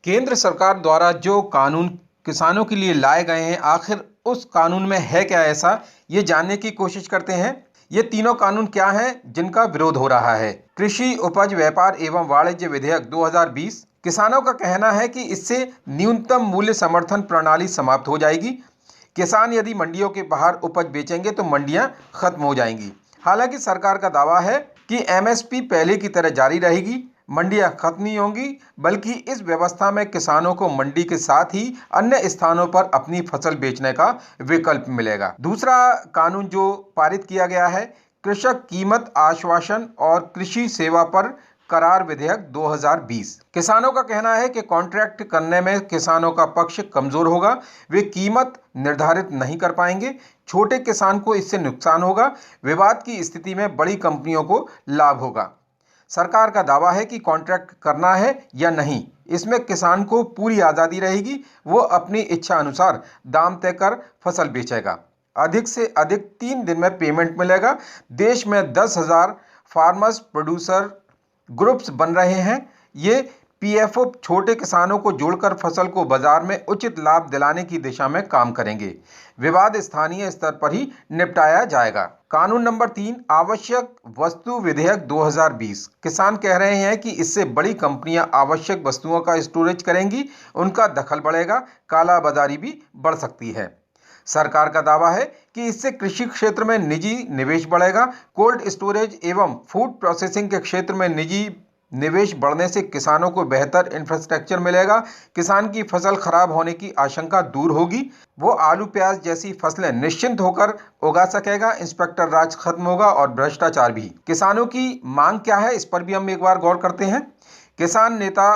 केंद्र सरकार द्वारा जो कानून किसानों के लिए लाए गए हैं, आखिर उस कानून में है क्या ऐसा, ये जानने की कोशिश करते हैं। ये तीनों कानून क्या हैं जिनका विरोध हो रहा है। कृषि उपज व्यापार एवं वाणिज्य विधेयक 2020। किसानों का कहना है कि इससे न्यूनतम मूल्य समर्थन प्रणाली समाप्त हो जाएगी। किसान यदि मंडियों के बाहर उपज बेचेंगे तो मंडियां खत्म हो जाएंगी। हालांकि सरकार का दावा है कि एमएसपी पहले की तरह जारी रहेगी, मंडियां खत्म नहीं होंगी, बल्कि इस व्यवस्था में किसानों को मंडी के साथ ही अन्य स्थानों पर अपनी फसल बेचने का विकल्प मिलेगा। दूसरा कानून जो पारित किया गया है, कृषक कीमत आश्वासन और कृषि सेवा पर करार विधेयक 2020। किसानों का कहना है कि कॉन्ट्रैक्ट करने में किसानों का पक्ष कमजोर होगा, वे कीमत निर्धारित नहीं कर पाएंगे, छोटे किसान को इससे नुकसान होगा, विवाद की स्थिति में बड़ी कंपनियों को लाभ होगा। सरकार का दावा है कि कॉन्ट्रैक्ट करना है या नहीं, इसमें किसान को पूरी आज़ादी रहेगी, वो अपनी इच्छा अनुसार दाम तय कर फसल बेचेगा। अधिक से अधिक 3 दिन में पेमेंट मिलेगा। देश में 10,000 फार्मर्स प्रोड्यूसर ग्रुप्स बन रहे हैं। ये पीएफओ छोटे किसानों को जोड़कर फसल को बाजार में उचित लाभ दिलाने की दिशा में काम करेंगे। विवाद स्थानीय स्तर पर ही निपटाया जाएगा। कानून नंबर 3, आवश्यक वस्तु विधेयक 2020। किसान कह रहे हैं कि इससे बड़ी कंपनियां आवश्यक वस्तुओं का स्टोरेज करेंगी, उनका दखल बढ़ेगा, काला बाजारी भी बढ़ सकती है। सरकार का दावा है कि इससे कृषि क्षेत्र में निजी निवेश बढ़ेगा। कोल्ड स्टोरेज एवं फूड प्रोसेसिंग के क्षेत्र में निजी निवेश बढ़ने से किसानों को बेहतर इंफ्रास्ट्रक्चर मिलेगा, किसान की फसल खराब होने की आशंका दूर होगी, वो आलू प्याज जैसी फसलें निश्चिंत होकर उगा सकेगा, इंस्पेक्टर राज खत्म होगा और भ्रष्टाचार भी। किसानों की मांग क्या है, इस पर भी हम एक बार गौर करते हैं। किसान नेता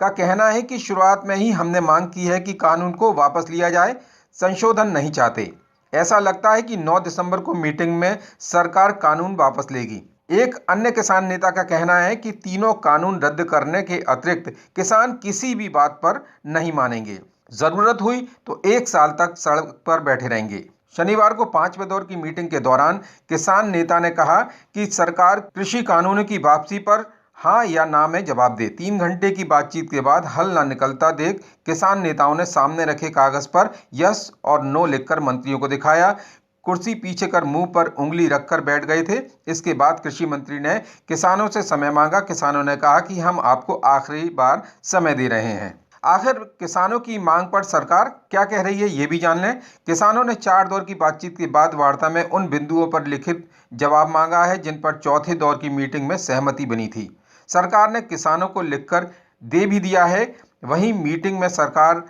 का कहना है कि शुरुआत में ही हमने मांग की है कि कानून को वापस लिया जाए, संशोधन नहीं चाहते। ऐसा लगता है कि 9 दिसंबर को मीटिंग में सरकार कानून वापस लेगी। एक अन्य किसान नेता का कहना है कि तीनों कानून रद्द करने के अतिरिक्त किसान किसी भी बात पर नहीं मानेंगे, जरूरत हुई तो 1 साल तक सड़क पर बैठे रहेंगे। शनिवार को 5वें दौर की मीटिंग के दौरान किसान नेता ने कहा कि सरकार कृषि कानूनों की वापसी पर हाँ या ना में जवाब दे। 3 घंटे की बातचीत के बाद हल न निकलता देख किसान नेताओं ने सामने रखे कागज पर यस और नो लिखकर मंत्रियों को दिखाया। कुर्सी पीछे कर मुंह पर उंगली रखकर बैठ गए थे। इसके बाद कृषि मंत्री ने किसानों से समय मांगा। किसानों ने कहा कि हम आपको आखिरी बार समय दे रहे हैं। आखिर किसानों की मांग पर सरकार क्या कह रही है, ये भी जान लें। किसानों ने 4 दौर की बातचीत के बाद वार्ता में उन बिंदुओं पर लिखित जवाब मांगा है जिन पर चौथे दौर की मीटिंग में सहमति बनी थी। सरकार ने किसानों को लिखकर दे भी दिया है। वहीं मीटिंग में सरकार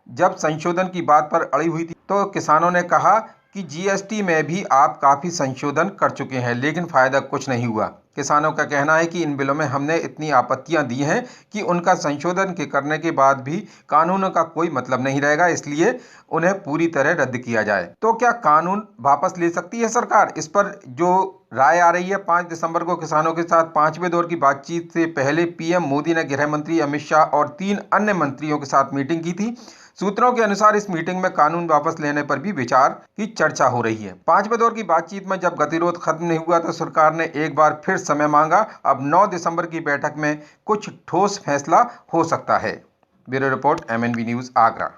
जब संशोधन की बात पर अड़ी हुई थी तो किसानों ने कहा कि जीएसटी में भी आप काफ़ी संशोधन कर चुके हैं, लेकिन फ़ायदा कुछ नहीं हुआ। किसानों का कहना है कि इन बिलों में हमने इतनी आपत्तियां दी हैं कि उनका संशोधन के करने के बाद भी कानूनों का कोई मतलब नहीं रहेगा, इसलिए उन्हें पूरी तरह रद्द किया जाए। तो क्या कानून वापस ले सकती है सरकार? इस पर जो राय आ रही है, 5 दिसंबर को किसानों के साथ 5वें दौर की बातचीत से पहले पीएम मोदी ने गृह मंत्री अमित शाह और 3 अन्य मंत्रियों के साथ मीटिंग की थी। सूत्रों के अनुसार इस मीटिंग में कानून वापस लेने पर भी विचार की चर्चा हो रही है। 5वें दौर की बातचीत में जब गतिरोध खत्म नहीं हुआ तो सरकार ने एक बार फिर समय मांगा। अब 9 दिसंबर की बैठक में कुछ ठोस फैसला हो सकता है। Bureau report, MNV news, Agra.